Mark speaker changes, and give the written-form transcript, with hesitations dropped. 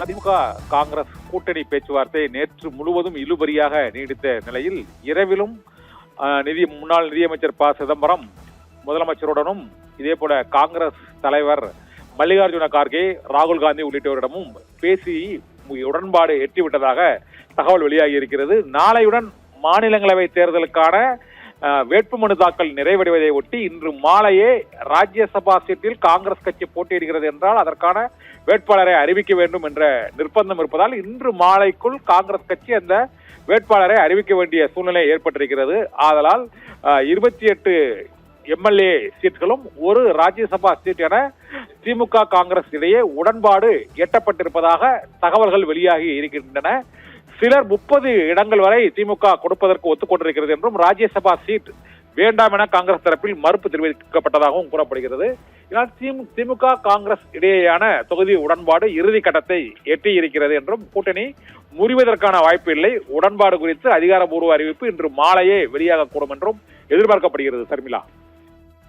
Speaker 1: திமுக காங்கிரஸ் கூட்டணி பேச்சுவார்த்தை நேற்று முழுவதும் இழுபறியாக நீடித்த நிலையில் இரவிலும் முன்னாள் நிதியமைச்சர் ப சிதம்பரம் முதலமைச்சருடனும் இதே போல காங்கிரஸ் தலைவர் மல்லிகார்ஜுன கார்கே ராகுல் காந்தி உள்ளிட்டோரிடமும் பேசி உடன்பாடு எட்டிவிட்டதாக தகவல் வெளியாகி இருக்கிறது. நாளையுடன் மாநிலங்களவை தேர்தலுக்கான வேட்புமனு தாக்கல் நிறைவடைவதை ஒட்டி இன்று மாலையே ராஜ்யசபா சீட்டில் காங்கிரஸ் கட்சி போட்டியிடுகிறது என்றால் அதற்கான வேட்பாளரை அறிவிக்க வேண்டும் என்ற நிர்பந்தம் இருப்பதால் இன்று மாலைக்குள் காங்கிரஸ் கட்சி அந்த வேட்பாளரை அறிவிக்க வேண்டிய சூழ்நிலை ஏற்பட்டிருக்கிறது. ஆதலால் 28 எம்எல்ஏ சீட்களும் ஒரு ராஜ்யசபா சீட் என திமுக காங்கிரஸ் இடையே உடன்பாடு எட்டப்பட்டிருப்பதாக தகவல்கள் வெளியாகி இருக்கின்றன. சிலர் 30 இடங்கள் வரை திமுக கொடுப்பதற்கு ஒத்துக்கொண்டிருக்கிறது என்றும் ராஜ்யசபா சீட் வேண்டாம் என காங்கிரஸ் தரப்பில் மறுப்பு தெரிவிக்கப்பட்டதாகவும் கூறப்படுகிறது. இதனால் திமுக காங்கிரஸ் இடையேயான தொகுதி உடன்பாடு இறுதி கட்டத்தை எட்டியிருக்கிறது என்றும் கூட்டணி முறிவதற்கான வாய்ப்பு இல்லை. உடன்பாடு குறித்து அதிகாரப்பூர்வ அறிவிப்பு இன்று மாலையே வெளியாகக்கூடும் என்றும் எதிர்பார்க்கப்படுகிறது. சர்மிளா.